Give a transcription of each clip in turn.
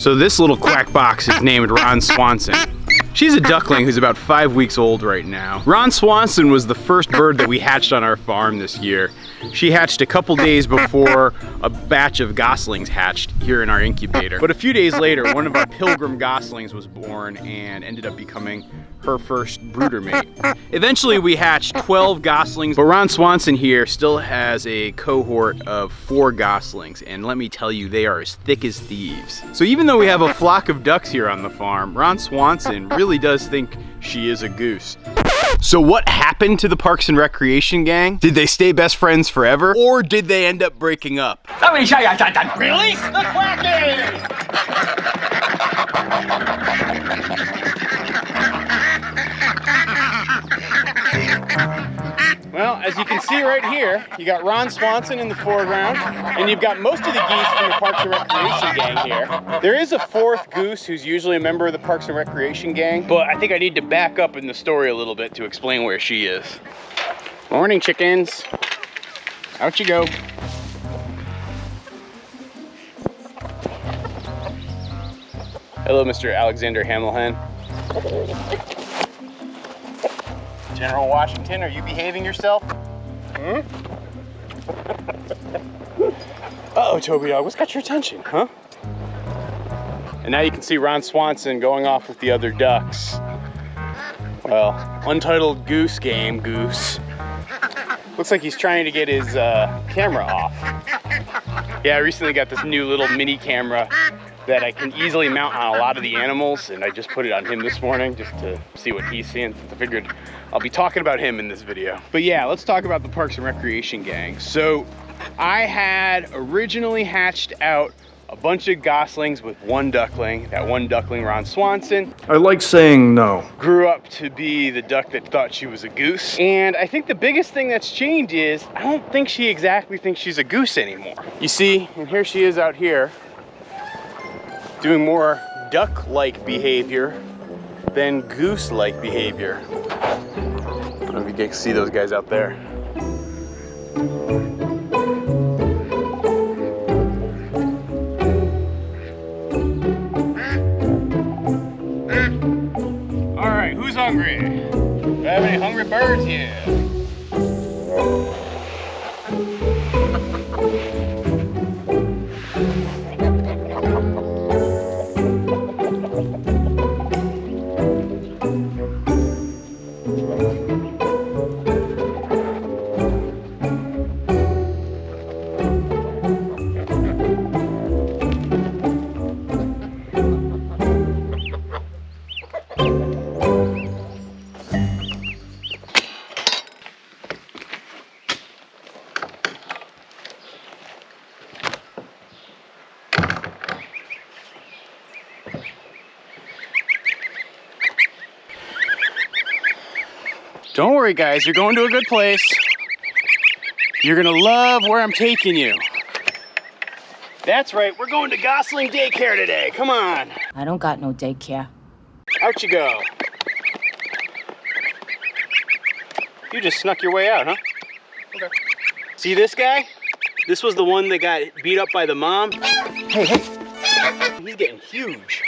So this little quack box is named Ron Swanson. She's a duckling who's about 5 weeks old right now. Ron Swanson was the first bird that we hatched on our farm this year. She hatched a couple days before a batch of goslings hatched here in our incubator. But a few days later, one of our pilgrim goslings was born and ended up becoming her first brooder mate. Eventually we hatched 12 goslings, but Ron Swanson here still has a cohort of 4 goslings, and let me tell you, they are as thick as thieves. So even though we have a flock of ducks here on the farm, Ron Swanson really does think she is a goose. So what happened to the Parks and Recreation gang? Did they stay best friends forever, or did they end up breaking up? Let me show you something. Release the Kraken! Well, as you can see right here, you got Ron Swanson in the foreground, and you've got most of the geese from the Parks and Recreation gang here. There is a 4th goose who's usually a member of the Parks and Recreation gang, but I think I need to back up in the story a little bit to explain where she is. Morning, chickens. Out you go. Hello, Mr. Alexander Hamilton. General Washington, are you behaving yourself? Uh-oh, Toby dog, what's got your attention, huh? And now you can see Ron Swanson going off with the other ducks. Well, untitled goose game, goose. Looks like he's trying to get his camera off. Yeah, I recently got this new little mini camera that I can easily mount on a lot of the animals, and I just put it on him this morning just to see what he's seeing, since I figured I'll be talking about him in this video. But yeah, let's talk about the Parks and Recreation gang. So I had originally hatched out a bunch of goslings with 1 duckling. That 1 duckling, Ron Swanson, I like saying no. grew up to be the duck that thought she was a goose. And I think the biggest thing that's changed is I don't think she exactly thinks she's a goose anymore. You see, and here she is out here doing more duck-like behavior than goose-like behavior. I don't know if you can see those guys out there. All right, who's hungry? Do I have any hungry birds here? Don't worry, guys, you're going to a good place. You're gonna love where I'm taking you. That's right, we're going to Gosling daycare today. Come on. I don't got no daycare. Out you go. You just snuck your way out, huh? Okay. See this guy? This was the one that got beat up by the mom. Hey, hey. He's getting huge.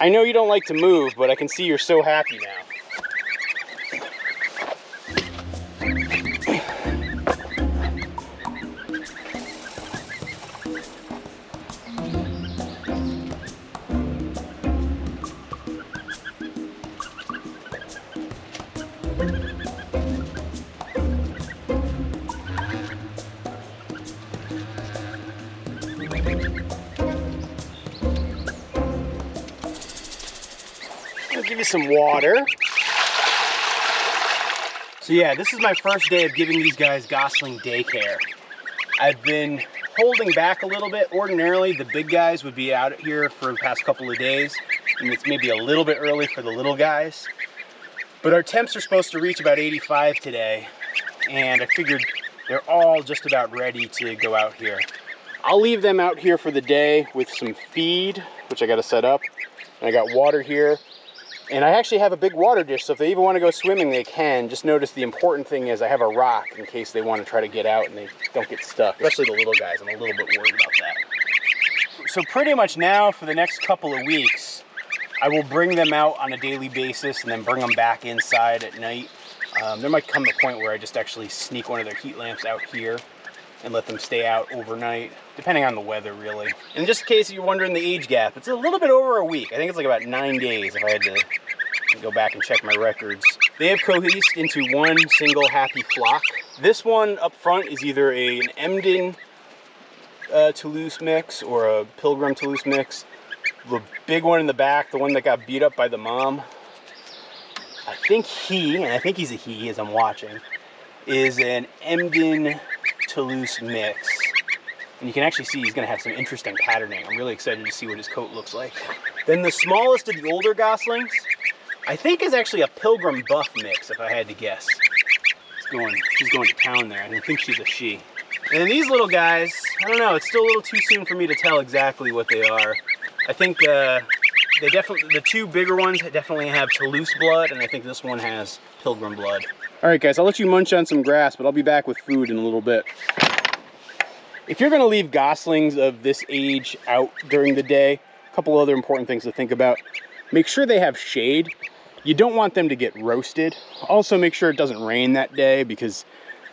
I know you don't like to move, but I can see you're so happy now. I'll give you some water. So yeah, this is my first day of giving these guys Gosling daycare. I've been holding back a little bit. Ordinarily, the big guys would be out here for the past couple of days, and it's maybe a little bit early for the little guys. But our temps are supposed to reach about 85 today, and I figured they're all just about ready to go out here. I'll leave them out here for the day with some feed, which I got to set up, and I got water here. And I actually have a big water dish, so if they even want to go swimming, they can. Just notice the important thing is I have a rock in case they want to try to get out and they don't get stuck, especially the little guys. I'm a little bit worried about that. So pretty much now for the next couple of weeks, I will bring them out on a daily basis and then bring them back inside at night. There might come a point where I just actually sneak one of their heat lamps out here and let them stay out overnight, depending on the weather, really. And just in case you're wondering the age gap, it's a little bit over a week. I think it's like about 9 days if I had to go back and check my records. They have cohesed into one single happy flock. This one up front is either an Emden Toulouse mix or a Pilgrim Toulouse mix. The big one in the back, the one that got beat up by the mom, I think he's a he as I'm watching, is an Emden Toulouse mix. And you can actually see he's gonna have some interesting patterning. I'm really excited to see what his coat looks like. Then the smallest of the older goslings, I think is actually a Pilgrim Buff mix, if I had to guess. She's going to town there. I think she's a she. And then these little guys, I don't know, it's still a little too soon for me to tell exactly what they are. I think the two bigger ones definitely have Toulouse blood, and I think this one has Pilgrim blood. All right, guys, I'll let you munch on some grass, but I'll be back with food in a little bit. If you're gonna leave goslings of this age out during the day, a couple other important things to think about. Make sure they have shade. You don't want them to get roasted. Also, make sure it doesn't rain that day because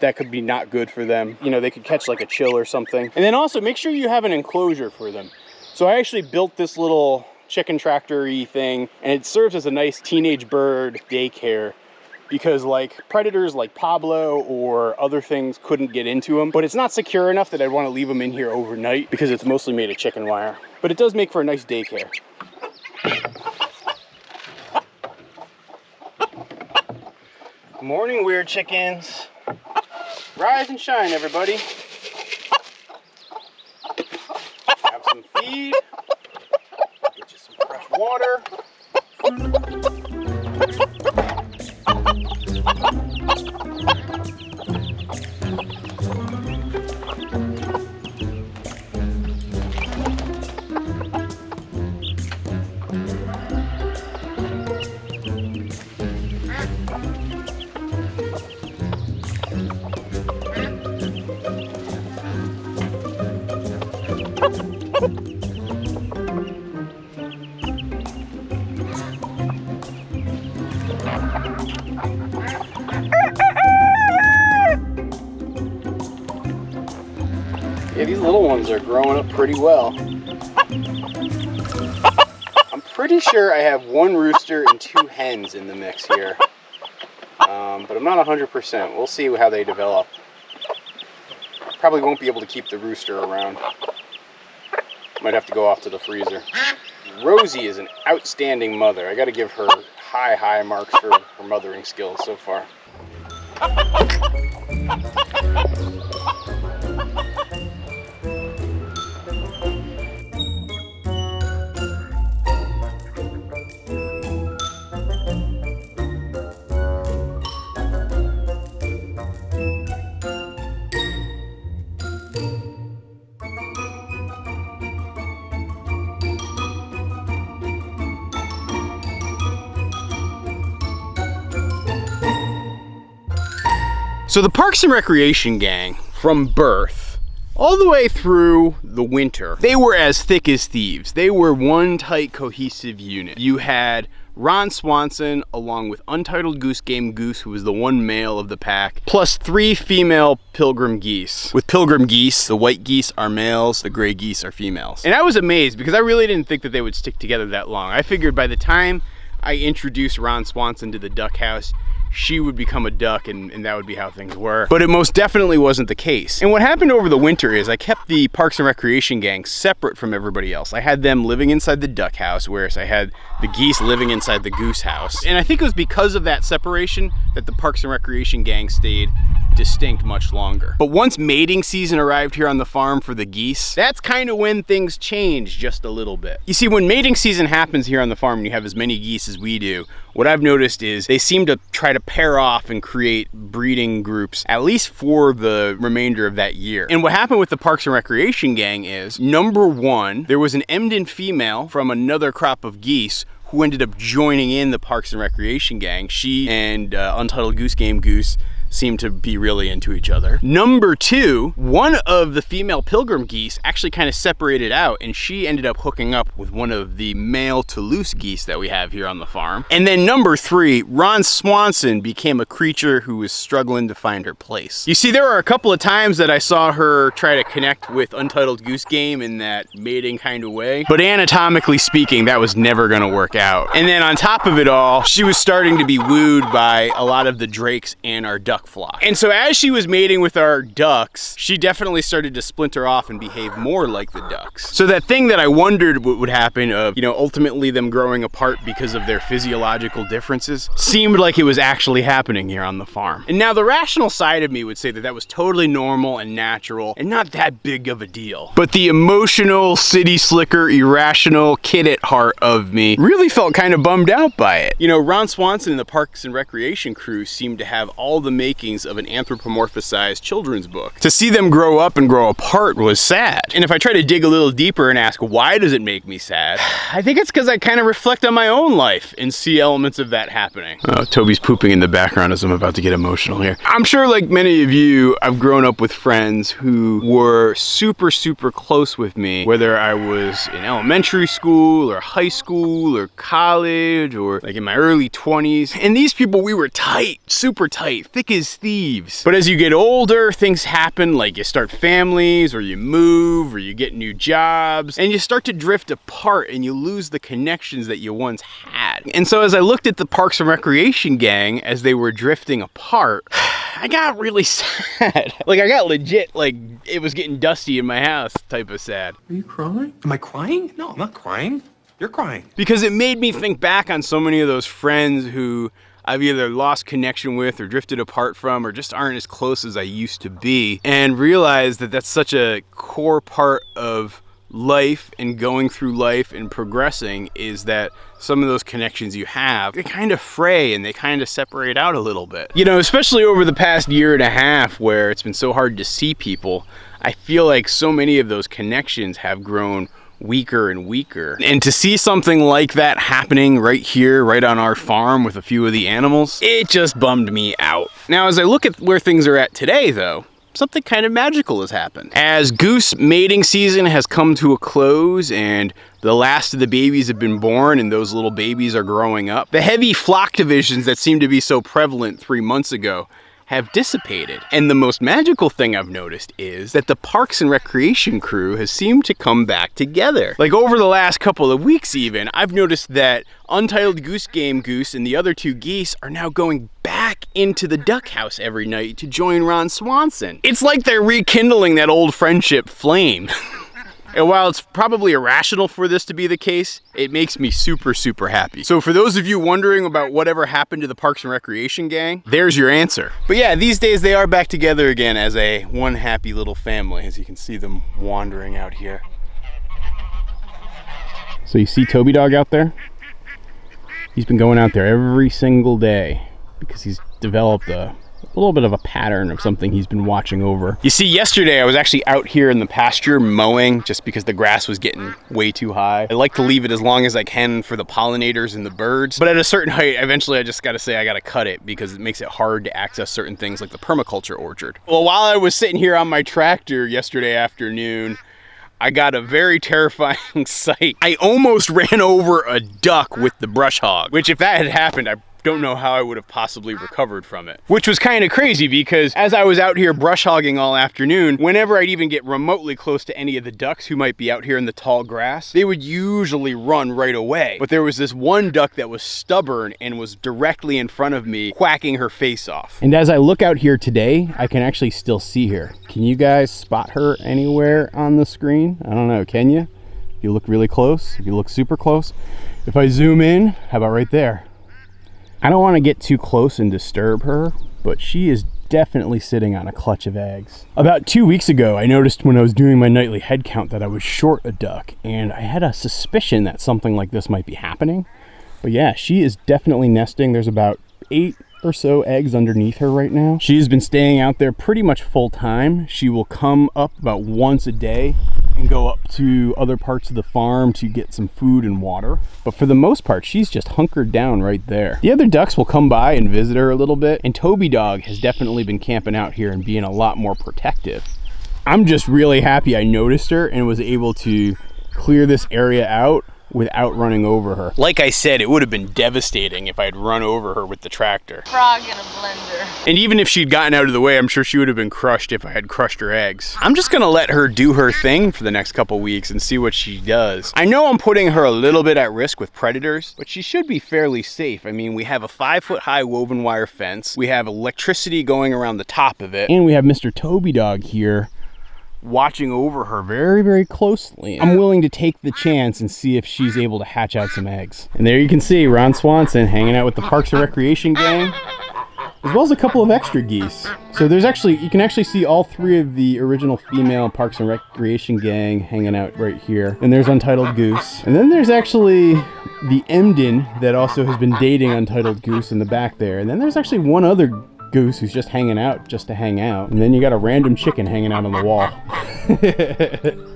that could be not good for them. You know, they could catch like a chill or something. And then also make sure you have an enclosure for them. So I actually built this little chicken tractor-y thing, and it serves as a nice teenage bird daycare because like predators like Pablo or other things couldn't get into them. But it's not secure enough that I'd want to leave them in here overnight because it's mostly made of chicken wire. But it does make for a nice daycare. Good morning, weird chickens. Rise and shine, everybody. Have some feed. Get you some fresh water. Yeah, these little ones are growing up pretty well. I'm pretty sure I have one rooster and 2 hens in the mix here. But I'm not 100%. We'll see how they develop. Probably won't be able to keep the rooster around. Might have to go off to the freezer. Rosie is an outstanding mother. I gotta give her high marks for her mothering skills so far. So the Parks and Recreation gang, from birth all the way through the winter, they were as thick as thieves. They were one tight, cohesive unit. You had Ron Swanson, along with Untitled Goose Game Goose, who was the one male of the pack, plus 3 female Pilgrim geese. With Pilgrim geese, the white geese are males, the gray geese are females. And I was amazed because I really didn't think that they would stick together that long. I figured by the time I introduced Ron Swanson to the duck house, she would become a duck and that would be how things were. But it most definitely wasn't the case. And what happened over the winter is I kept the Parks and Recreation gang separate from everybody else. I had them living inside the duck house, whereas I had the geese living inside the goose house. And I think it was because of that separation that the Parks and Recreation gang stayed distinct much longer. But once mating season arrived here on the farm for the geese, that's kind of when things change just a little bit. You see, when mating season happens here on the farm and you have as many geese as we do, what I've noticed is they seem to try to pair off and create breeding groups, at least for the remainder of that year. And what happened with the Parks and Recreation gang is, number one, there was an Emden female from another crop of geese who ended up joining in the Parks and Recreation gang. She and Untitled Goose Game Goose seem to be really into each other. Number 2, one of the female pilgrim geese actually kind of separated out, and she ended up hooking up with one of the male Toulouse geese that we have here on the farm. And then number 3, Ron Swanson became a creature who was struggling to find her place. You see, there were a couple of times that I saw her try to connect with Untitled Goose Game in that mating kind of way, but anatomically speaking, that was never gonna work out. And then on top of it all, she was starting to be wooed by a lot of the drakes and our duck flock. And so as she was mating with our ducks, she definitely started to splinter off and behave more like the ducks. So that thing that I wondered what would happen of, you know, ultimately them growing apart because of their physiological differences seemed like it was actually happening here on the farm. And now the rational side of me would say that that was totally normal and natural and not that big of a deal. But the emotional, city slicker, irrational, kid at heart of me really felt kind of bummed out by it. You know, Ron Swanson and the Parks and Recreation crew seemed to have all the makings of an anthropomorphized children's book. To see them grow up and grow apart was sad. And if I try to dig a little deeper and ask why does it make me sad, I think it's because I kind of reflect on my own life and see elements of that happening. Oh, Toby's pooping in the background as I'm about to get emotional here. I'm sure like many of you, I've grown up with friends who were super, super close with me, whether I was in elementary school or high school or college or like in my early 20s. And these people, we were tight, super tight, thick as thieves. But as you get older, things happen, like you start families or you move or you get new jobs and you start to drift apart and you lose the connections that you once had. And so as I looked at the Parks and Recreation gang as they were drifting apart, I got really sad. Like I got legit, like it was getting dusty in my house type of sad. Are you crying? Am I crying? No, I'm not crying. You're crying. Because it made me think back on so many of those friends who I've either lost connection with or drifted apart from or just aren't as close as I used to be, and realize that that's such a core part of life and going through life and progressing is that some of those connections you have, they kind of fray and they kind of separate out a little bit. You know, especially over the past year and a half where it's been so hard to see people, I feel like so many of those connections have grown weaker and weaker. And to see something like that happening right here, right on our farm with a few of the animals, it just bummed me out. Now, as I look at where things are at today though, something kind of magical has happened. As goose mating season has come to a close and the last of the babies have been born and those little babies are growing up, the heavy flock divisions that seemed to be so prevalent 3 months ago have dissipated. And the most magical thing I've noticed is that the Parks and Recreation crew has seemed to come back together. Like over the last couple of weeks even, I've noticed that Untitled Goose Game Goose and the other 2 geese are now going back into the duck house every night to join Ron Swanson. It's like they're rekindling that old friendship flame. And while it's probably irrational for this to be the case, it makes me super, super happy. So for those of you wondering about whatever happened to the Parks and Recreation gang, there's your answer. But yeah, these days they are back together again as a one happy little family, as you can see them wandering out here. So you see Toby Dog out there? He's been going out there every single day because he's developed a little bit of a pattern of something he's been watching over. You see, yesterday I was actually out here in the pasture mowing just because the grass was getting way too high. I like to leave it as long as I can for the pollinators and the birds, but at a certain height, eventually I just gotta say I gotta cut it because it makes it hard to access certain things like the permaculture orchard. Well, while I was sitting here on my tractor yesterday afternoon, I got a very terrifying sight. I almost ran over a duck with the brush hog, which if that had happened, I don't know how I would have possibly recovered from it. Which was kind of crazy because as I was out here brush hogging all afternoon, whenever I'd even get remotely close to any of the ducks who might be out here in the tall grass, they would usually run right away. But there was this one duck that was stubborn and was directly in front of me, quacking her face off. And as I look out here today, I can actually still see her. Can you guys spot her anywhere on the screen? I don't know, can you? If you look really close, if you look super close. If I zoom in, how about right there? I don't want to get too close and disturb her, but she is definitely sitting on a clutch of eggs. About 2 weeks ago, I noticed when I was doing my nightly head count that I was short a duck, and I had a suspicion that something like this might be happening. But yeah, she is definitely nesting. There's about 8 or so eggs underneath her right now. She's been staying out there pretty much full time. She will come up about once a day and go up to other parts of the farm to get some food and water. But for the most part, she's just hunkered down right there. The other ducks will come by and visit her a little bit, and Toby Dog has definitely been camping out here and being a lot more protective. I'm just really happy I noticed her and was able to clear this area out without running over her. Like I said, it would have been devastating if I had run over her with the tractor. Frog in a blender. And even if she'd gotten out of the way, I'm sure she would have been crushed if I had crushed her eggs. I'm just gonna let her do her thing for the next couple weeks and see what she does. I know I'm putting her a little bit at risk with predators, but she should be fairly safe. I mean, we have a 5-foot high woven wire fence. We have electricity going around the top of it. And we have Mr. Toby Dog here watching over her very, very closely. I'm willing to take the chance and see if she's able to hatch out some eggs. And there you can see Ron Swanson hanging out with the Parks and Recreation gang, as well as a couple of extra geese. So there's actually, you can actually see all 3 of the original female Parks and Recreation gang hanging out right here. And there's Untitled Goose. And then there's actually the Emden that also has been dating Untitled Goose in the back there. And then there's actually one other goose who's just hanging out just to hang out. And then you got a random chicken hanging out on the wall.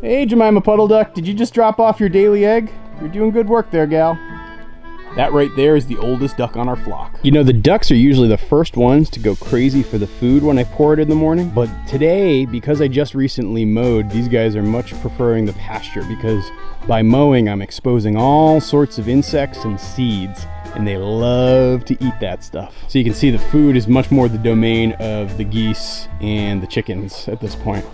Hey, Jemima Puddle Duck, did you just drop off your daily egg? You're doing good work there, gal. That right there is the oldest duck on our flock. You know, the ducks are usually the first ones to go crazy for the food when I pour it in the morning. But today, because I just recently mowed, these guys are much preferring the pasture, because by mowing, I'm exposing all sorts of insects and seeds, and they love to eat that stuff. So you can see the food is much more the domain of the geese and the chickens at this point.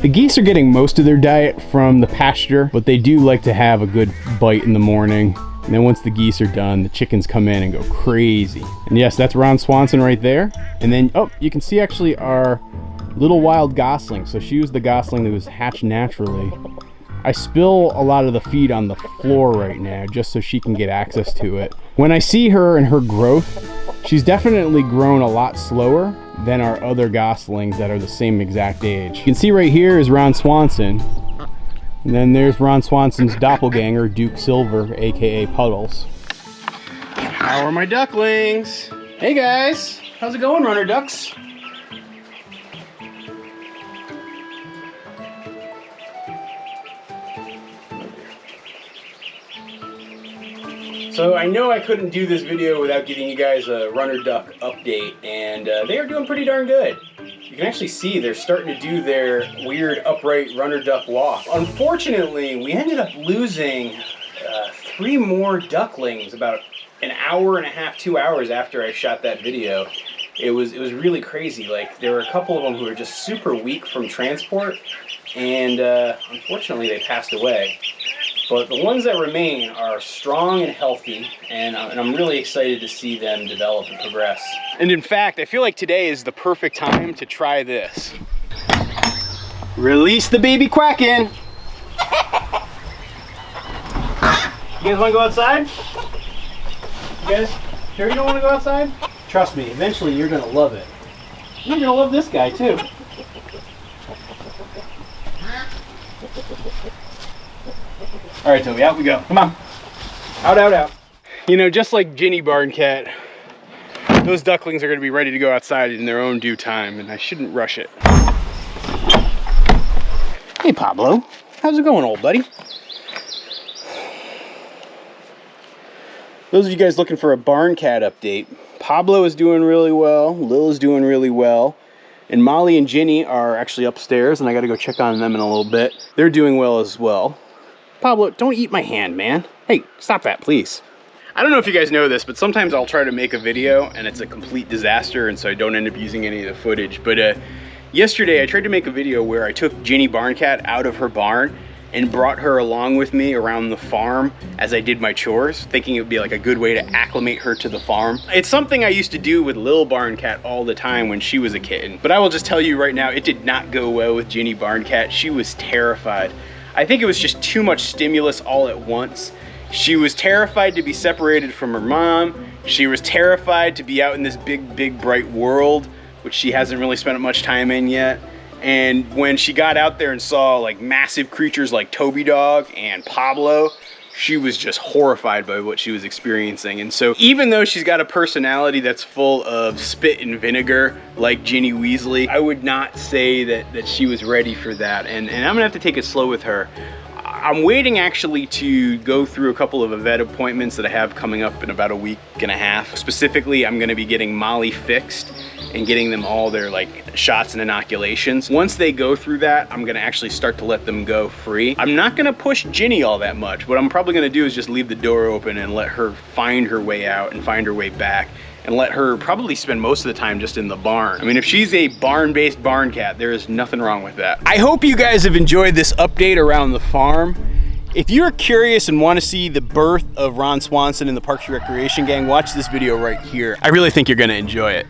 The geese are getting most of their diet from the pasture, but they do like to have a good bite in the morning. And then once the geese are done, the chickens come in and go crazy. And yes, that's Ron Swanson right there. And then, oh, you can see actually our little wild Gosling. So she was the Gosling that was hatched naturally. I spill a lot of the feed on the floor right now just so she can get access to it. When I see her and her growth, she's definitely grown a lot slower than our other Goslings that are the same exact age. You can see right here is Ron Swanson. And then there's Ron Swanson's doppelganger, Duke Silver, aka Puddles. How are my ducklings? Hey guys, how's it going, runner ducks? So I know I couldn't do this video without giving you guys a runner duck update, and they are doing pretty darn good. You can actually see they're starting to do their weird upright runner duck walk. Unfortunately, we ended up losing 3 more ducklings about an hour and a half, 2 hours after I shot that video. It was really crazy. Like, there were a couple of them who were just super weak from transport, and unfortunately they passed away. But the ones that remain are strong and healthy, and I'm really excited to see them develop and progress. And in fact, I feel like today is the perfect time to try this. Release the baby quacking. You guys want to go outside? You guys sure you don't want to go outside? Trust me, eventually you're going to love it. You're going to love this guy too. All right, Toby, out we go. Come on. Out, out, out. You know, just like Ginny Barncat, those ducklings are going to be ready to go outside in their own due time, and I shouldn't rush it. Hey, Pablo. How's it going, old buddy? Those of you guys looking for a Barncat update, Pablo is doing really well, Lil is doing really well, and Molly and Ginny are actually upstairs, and I got to go check on them in a little bit. They're doing well as well. Pablo, don't eat my hand, man. Hey, stop that, please. I don't know if you guys know this, but sometimes I'll try to make a video and it's a complete disaster, and so I don't end up using any of the footage. But yesterday I tried to make a video where I took Ginny Barncat out of her barn and brought her along with me around the farm as I did my chores, thinking it would be like a good way to acclimate her to the farm. It's something I used to do with Lil Barncat all the time when she was a kitten. But I will just tell you right now, it did not go well with Ginny Barncat. She was terrified. I think it was just too much stimulus all at once. She was terrified to be separated from her mom. She was terrified to be out in this big, big, bright world, which she hasn't really spent much time in yet. And when she got out there and saw like massive creatures like Toby Dog and Pablo, she was just horrified by what she was experiencing. And so even though she's got a personality that's full of spit and vinegar like Ginny Weasley, I would not say that she was ready for that. And I'm gonna have to take it slow with her. I'm waiting actually to go through a couple of vet appointments that I have coming up in about a week and a half. Specifically, I'm gonna be getting Molly fixed and getting them all their like shots and inoculations. Once they go through that, I'm gonna actually start to let them go free. I'm not gonna push Ginny all that much. What I'm probably gonna do is just leave the door open and let her find her way out and find her way back, and let her probably spend most of the time just in the barn. I mean, if she's a barn-based barn cat, there is nothing wrong with that. I hope you guys have enjoyed this update around the farm. If you're curious and want to see the birth of Ron Swanson and the Parks and Recreation Gang, watch this video right here. I really think you're gonna enjoy it.